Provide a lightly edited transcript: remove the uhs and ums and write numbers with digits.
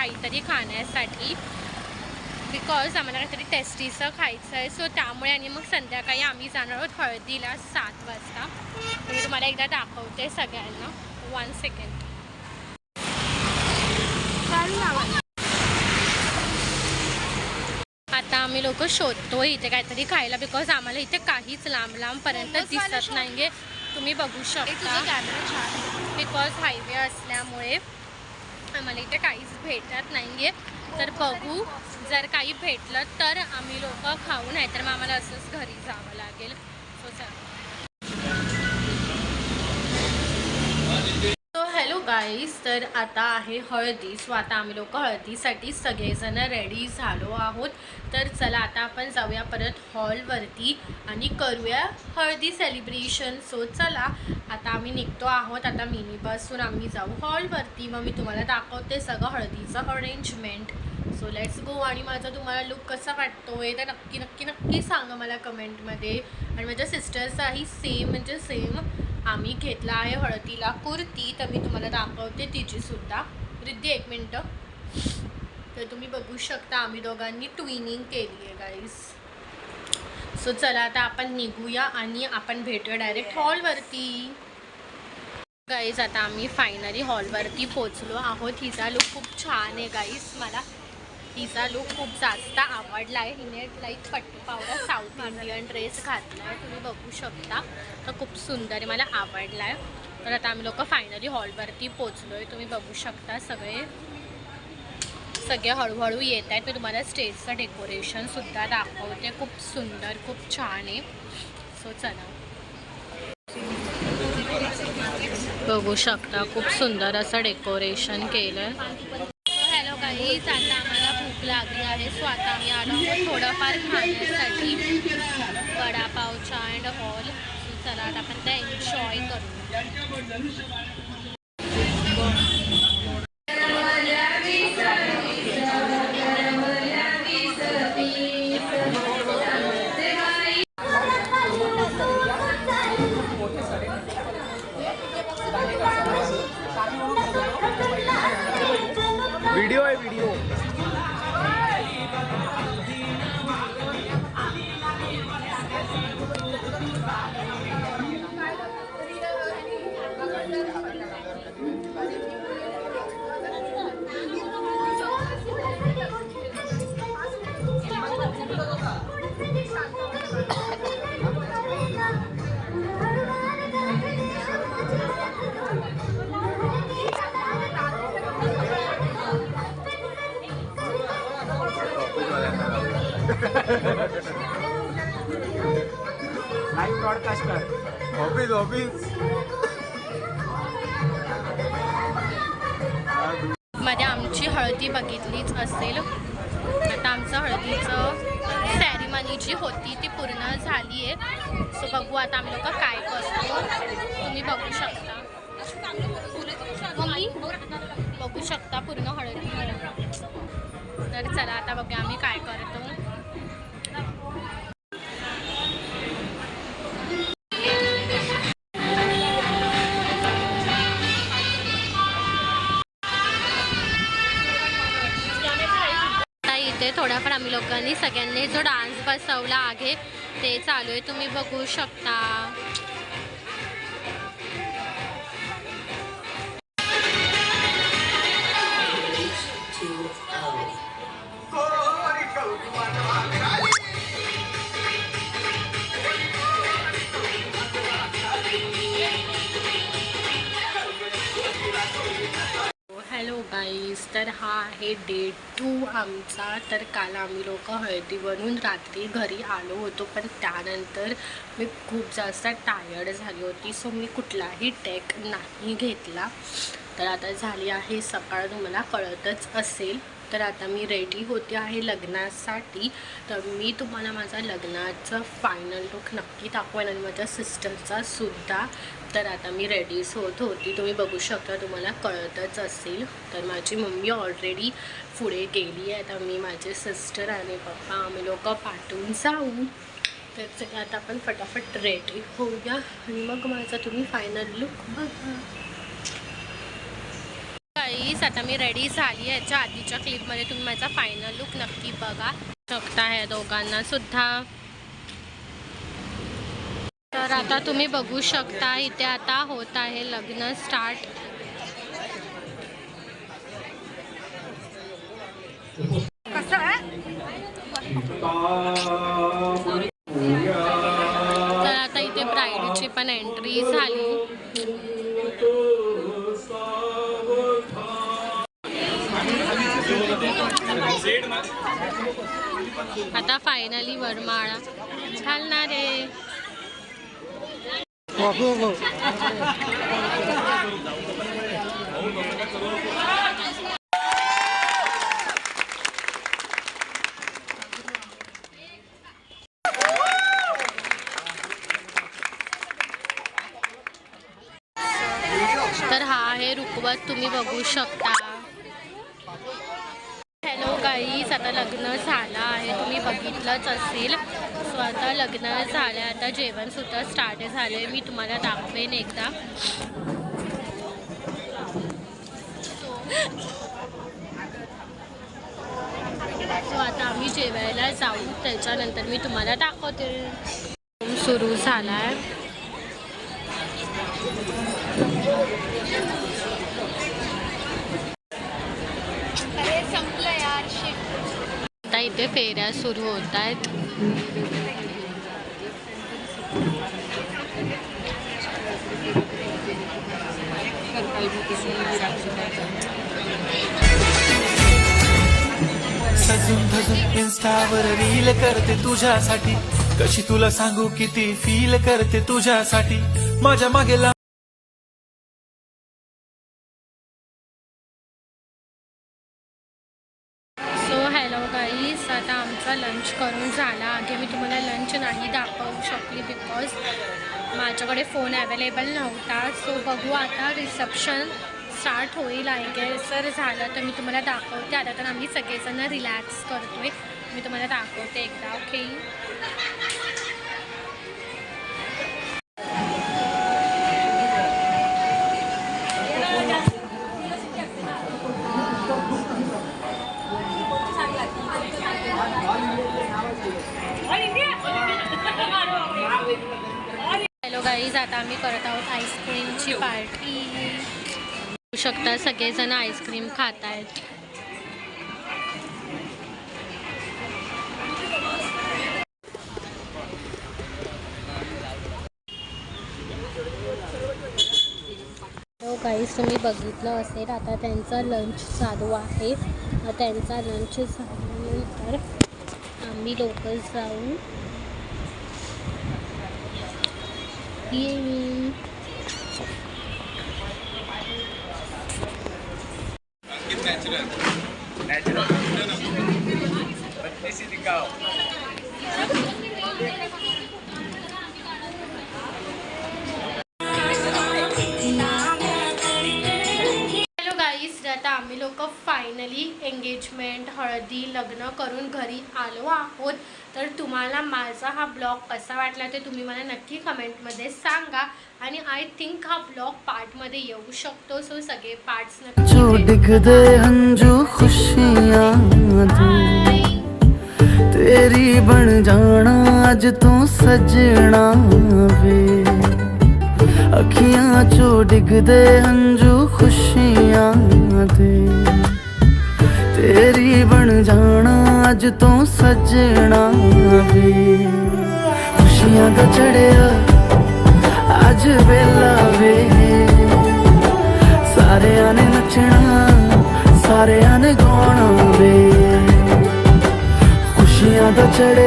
काहीतरी खाण्यासाठी, बिकॉज आम्हाला काहीतरी टेस्टीचं खायचं आहे. सो त्यामुळे आणि मग संध्याकाळी आम्ही जाणार आहोत हळदीला 7 वाजता. मी तुम्हाला एकदा दाखवते सगळ्यांना. 1 सेकंड. आता आम्ही लोक शोधतो इथे काहीतरी खायला, बिकॉज आम्हाला इथे काहीच लांबपर्यंत दिसत नाहीये. तुम्ही बघू शकता, बिकॉज हायवे असल्यामुळे आम्हाला इथे काहीच भेटत नाहीये. तर बघू, जर काही भेटलं तर आम्ही लोक खाऊ, नाही तर मग आम्हाला असंच घरी जावं लागेल. सो हॅलो गाईज, तर आता आहे हळदी. सो आता आम्ही लोक हळदीसाठी सगळेजण रेडी झालो आहोत. तर चला आता आपण जाऊया परत हॉलवरती आणि करूया हळदी सेलिब्रेशन. सो चला आता आम्ही निघतो आहोत. आता मिनी बसून आम्ही जाऊ हॉलवरती, मग मी तुम्हाला दाखवते सगळं हळदीचं अरेंजमेंट. So let's go. आणि माझा तुम्हाला लुक कसा वाटतोय तर नक्की नक्की नक्की सांगा मला कमेंटमध्ये. आणि माझ्या सिस्टर्सचाही सेम म्हणजे सेम आम्ही घेतला आहे हळदीला कुर्ती, तर मी तुम्हाला दाखवते तिचीसुद्धा. रिद्धी एक मिनटं. तर तुम्ही बघू शकता आम्ही दोघांनी ट्विनिंग केली आहे गाईज. सो चला आता आपण निघूया आणि आपण भेटूया डायरेक्ट हॉलवरती. गाईज आता आम्ही फायनली हॉलवरती पोचलो आहोत. हिचा लुक खूप छान आहे गाईज. मला हिचा लुक खूप जास्त आवडला आहे. हिने लाईक पट्टू पावडा साऊथ इंडियन ड्रेस घातला आहे, तुम्ही बघू शकता. तर खूप सुंदर आहे, मला आवडला आहे. तर आता आम्ही लोक फायनली हॉलवरती पोचलो आहे, तुम्ही बघू शकता. सगळे हळूहळू येत आहेत. मी तुम्हाला स्टेजचं डेकोरेशनसुद्धा दाखवते. खूप सुंदर, खूप छान आहे. सो चला बघू शकता, खूप सुंदर असं डेकोरेशन केलं आहे. हॅलो गाईज, आता आम्हाला भूक लागली आहे. सो आता आम्ही आलो आहोत थोडंफार खाण्यासाठी वडापाव चाट हॉल. सो चला आता आपण ते एन्जॉय करू. व्हिडिओ आहे व्हिडिओ. लाईव्ह ब्रॉडकास्टर ऑफिस मध्ये आमची हळदी बघितलीच असेल. आता आमचं हळदीचं सॅरिमनी जी होती ती पूर्ण झाली आहे. सो बघू आता आम्ही लोक काय करतो. तुम्ही बघू शकता, बघू शकता पूर्ण हळदी. तर चला आता बघूया आम्ही काय करतो. इथे थोड्याफार आम्ही लोकांनी सगळ्यांनी जो डान्स बसवला आहे ते चालू आहे, तुम्ही बघू शकता. हॅलो गाईज, तर हा आहे डे 2 आमचा. तर काल आम्ही लोक हळदी बनवून रात्री घरी आलो होतो, पण त्यानंतर मी खूप जास्त टायर्ड झाली होती. सो मी कुठलाही टेक नाही घेतला. तर आता झाली आहे सकाळ, तुम्हाला कळतच असेल. तर आता मी रेडी होते आहे लग्नासाठी. तर मी तुम्हाला माझा लग्नाचं फायनल लुक नक्की दाखवेन आणि माझ्या सिस्टरचा सुद्धा. तर आता मी रेडीच होत होती, तुम्ही बघू शकता, तुम्हाला कळतच असेल. तर माझी मम्मी ऑलरेडी पुढे गेली आहे. आता मी माझे सिस्टर आणि पप्पा आम्ही लोक पाठवून जाऊ. तर चला आता आपण फटाफट रेडी होऊया आणि मग माझा तुम्ही फायनल लुक बघा. गाईस आता मी रेडी झाली. याच्या आधीच्या क्लिपमध्ये तुम्ही माझा फायनल लुक नक्की बघा शकता ह्या दोघांना सुद्धा. तर आता तुम्ही बघू शकता इथे आता होत आहे लग्न स्टार्ट. तर आता इथे ब्राईडची पण एंट्री झाली. आता फायनली वरमाळा घालणार आहे. तर हा आहे रुखवत, तुम्ही बघू शकता. हॅलो गाईस, आता लग्न झालं आहे, तुम्ही बघितलंच असेल. सो आता लग्न झालं, आता जेवणसुद्धा स्टार्ट झाले. मी तुम्हाला दाखवेन एकदा. सो आता आम्ही जेवायला जाऊ, त्याच्यानंतर मी तुम्हाला दाखवते. सुरू झाला आहे. आता इथे फेऱ्या सुरू होत आहेत. सजून धजून इन्स्टावर रील करते तुझ्यासाठी, कशी तुला सांगू किती फील करते तुझ्यासाठी. माझ्या मागे हॅलो गाईस, आता आमचा लंच करून झाला. आधी मी तुम्हाला लंच नाही दाखवू शकली बिकॉज माझ्याकडे फोन अवेलेबल नव्हता. सो बघू आता रिसेप्शन स्टार्ट होईल आहे गेस. जर झालं तर मी तुम्हाला दाखवते. आता तर आम्ही सगळेजण रिलॅक्स करतोय, मी तुम्हाला दाखवते एकदा. ओके. हॅलो गाईज, आता आम्ही करत आहोत आईस्क्रीमची पार्टी. बघू शकता सगळेजण आईस्क्रीम खात आहेत. हॅलो गाईज, तुम्ही बघितलं असेल आता त्यांचा लंच चालू आहे. त्यांचा लंच झाल्यानंतर आम्ही लोक जाऊन येईन. आता आम्ही लोक फायनली एंगेजमेंट, हळदी, लग्न करून घरी आलो आहोत. तर तुम्हाला माझा हा ब्लॉग कसा वाटला ते तुम्ही मला नक्की कमेंटमध्ये सांगा. आणि आय थिंक हा ब्लॉग पार्टमध्ये येऊ शकतो. सो सगळे पार्ट्स तेरी बन जाना आज तो सजना वे, अखियां चो डिग दे हंजू खुशियां दे. तेरी बन जाना आज तो सजना वे, खुशियां दा चढ़िया आज वेला वे. सारे ने नचना, सारे ने गाना वे, खुशियां दा चढ़िया